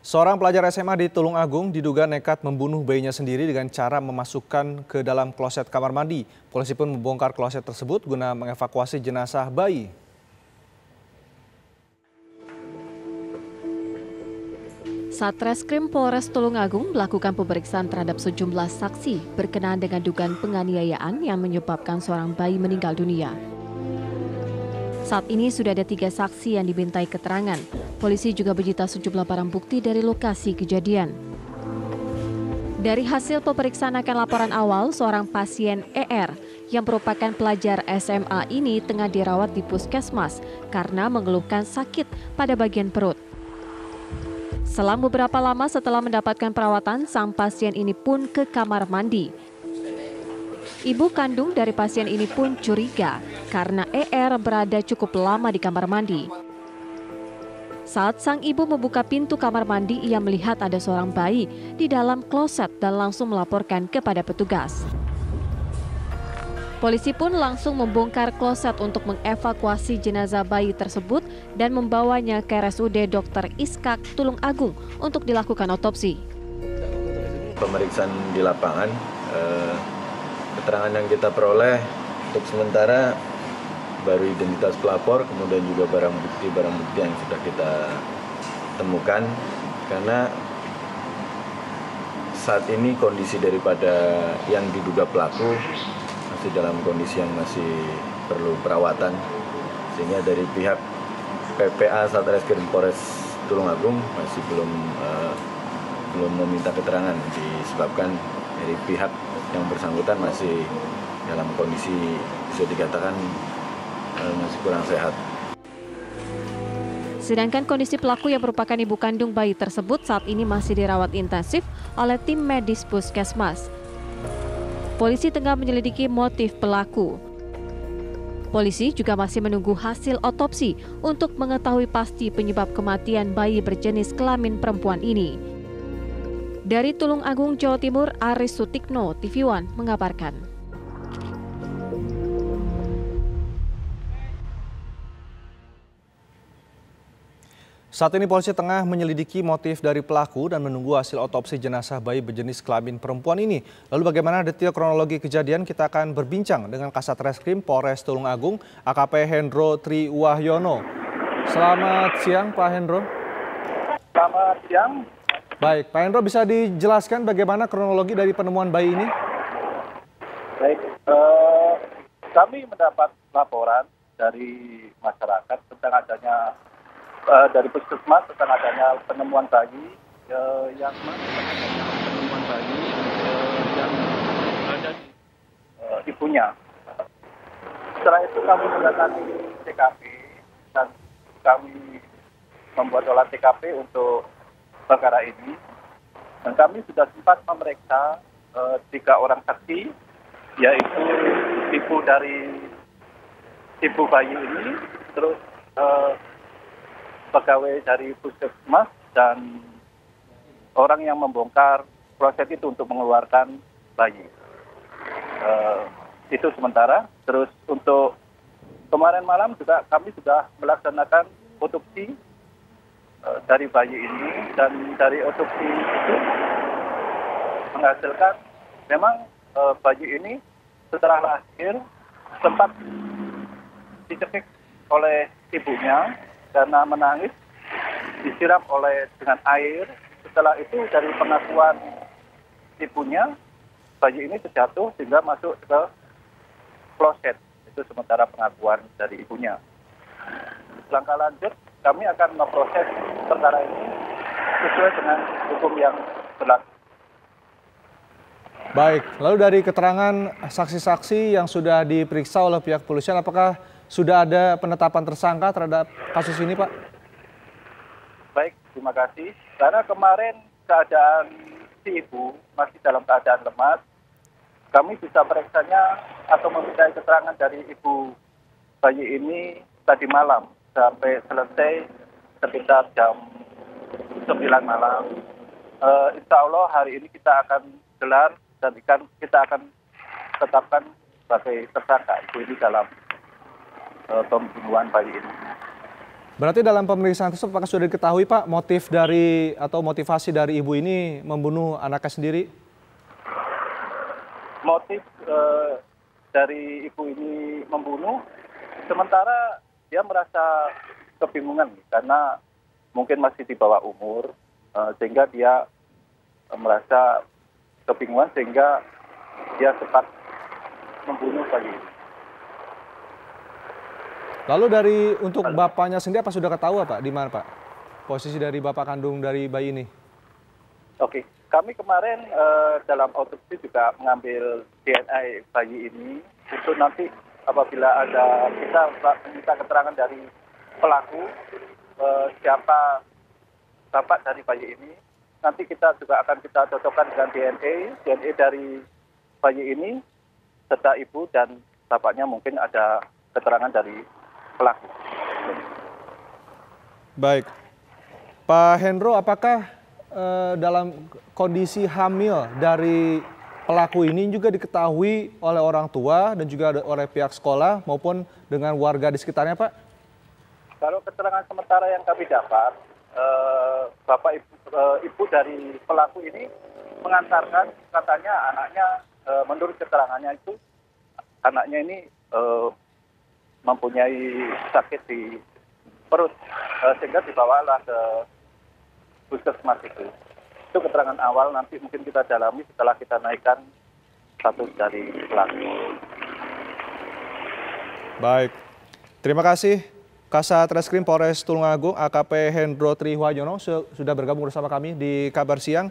Seorang pelajar SMA di Tulungagung diduga nekat membunuh bayinya sendiri dengan cara memasukkan ke dalam kloset kamar mandi. Polisi pun membongkar kloset tersebut guna mengevakuasi jenazah bayi. Satreskrim Polres Tulungagung melakukan pemeriksaan terhadap sejumlah saksi berkenaan dengan dugaan penganiayaan yang menyebabkan seorang bayi meninggal dunia. Saat ini sudah ada 3 saksi yang dimintai keterangan. Polisi juga menyita sejumlah barang bukti dari lokasi kejadian. Dari hasil pemeriksaan akan laporan awal, seorang pasien ER yang merupakan pelajar SMA ini tengah dirawat di puskesmas karena mengeluhkan sakit pada bagian perut. Selang beberapa lama setelah mendapatkan perawatan, sang pasien ini pun ke kamar mandi. Ibu kandung dari pasien ini pun curiga karena ER berada cukup lama di kamar mandi. Saat sang ibu membuka pintu kamar mandi, ia melihat ada seorang bayi di dalam kloset dan langsung melaporkan kepada petugas. Polisi pun langsung membongkar kloset untuk mengevakuasi jenazah bayi tersebut dan membawanya ke RSUD Dr. Iskak Tulungagung untuk dilakukan otopsi. Pemeriksaan di lapangan, keterangan yang kita peroleh untuk sementara baru identitas pelapor, kemudian juga barang bukti yang sudah kita temukan, karena saat ini kondisi daripada yang diduga pelaku masih dalam kondisi yang masih perlu perawatan, sehingga dari pihak PPA Satreskrim Polres Tulungagung masih belum meminta keterangan, disebabkan dari pihak yang bersangkutan masih dalam kondisi bisa dikatakan masih kurang sehat. Sedangkan kondisi pelaku yang merupakan ibu kandung bayi tersebut saat ini masih dirawat intensif oleh tim medis puskesmas. Polisi tengah menyelidiki motif pelaku. Polisi juga masih menunggu hasil otopsi untuk mengetahui pasti penyebab kematian bayi berjenis kelamin perempuan ini. Dari Tulungagung, Jawa Timur, Aris Sutikno, TV One mengabarkan. Saat ini polisi tengah menyelidiki motif dari pelaku dan menunggu hasil otopsi jenazah bayi berjenis kelamin perempuan ini. Lalu bagaimana detail kronologi kejadian, kita akan berbincang dengan Kasat Reskrim Polres Tulungagung, AKP Hendro Triwahyono. Selamat siang Pak Hendro. Selamat siang. Baik, Pak Hendro, bisa dijelaskan bagaimana kronologi dari penemuan bayi ini? Baik, kami mendapat laporan dari masyarakat tentang adanya dari puskesmas tentang adanya penemuan bayi yang ada di ibunya. Setelah itu kami mendatangi TKP dan kami membuat olah TKP untuk perkara ini. Dan kami sudah sempat memeriksa 3 orang saksi, yaitu ibu bayi ini, terus pegawai dari puskesmas dan orang yang membongkar kloset itu untuk mengeluarkan bayi. Itu sementara. Terus untuk kemarin malam juga kami sudah melaksanakan otopsi dari bayi ini, dan dari otopsi itu menghasilkan memang bayi ini setelah lahir sempat dicekik oleh ibunya karena menangis, disiram dengan air. Setelah itu dari pengakuan ibunya, bayi ini terjatuh sehingga masuk ke kloset. Itu sementara pengakuan dari ibunya. Langkah lanjut, kami akan memproses perkara ini sesuai dengan hukum yang berlaku. Baik, lalu dari keterangan saksi-saksi yang sudah diperiksa oleh pihak polisian, apakah sudah ada penetapan tersangka terhadap kasus ini, Pak? Baik, terima kasih. Karena kemarin keadaan si ibu masih dalam keadaan lemas, kami bisa periksanya atau meminta keterangan dari ibu bayi ini tadi malam sampai selesai sekitar jam 9 malam. Insya Allah hari ini kita akan gelar dan kita akan tetapkan sebagai tersangka ibu ini dalam pembunuhan bayi ini. Berarti dalam pemeriksaan tersebut apakah sudah diketahui Pak motif dari atau motivasi dari ibu ini membunuh anaknya sendiri? Motif dari ibu ini membunuh, sementara dia merasa kebingungan karena mungkin masih di bawah umur, sehingga dia merasa kebingungan sehingga dia sempat membunuh bayi ini. Lalu dari untuk bapaknya sendiri apa sudah ketahui Pak? Di mana Pak? Posisi dari bapak kandung dari bayi ini? Oke, kami kemarin dalam otopsi juga mengambil DNA bayi ini untuk nanti apabila ada kita meminta keterangan dari pelaku siapa bapak dari bayi ini, nanti kita juga akan kita cocokkan dengan DNA dari bayi ini serta ibu dan bapaknya mungkin ada keterangan dari pelaku. Baik, Pak Hendro, apakah dalam kondisi hamil dari pelaku ini juga diketahui oleh orang tua dan juga oleh pihak sekolah maupun dengan warga di sekitarnya, Pak? Kalau keterangan sementara yang kami dapat, bapak ibu dari pelaku ini mengantarkan katanya anaknya, menurut keterangannya itu anaknya ini mempunyai sakit di perut, sehingga dibawalah ke puskesmas itu. Itu keterangan awal, nanti mungkin kita dalami setelah kita naikkan status dari pelaku. Baik, terima kasih Kasat Reskrim Polres Tulungagung AKP Hendro Trihwayono sudah bergabung bersama kami di Kabar Siang.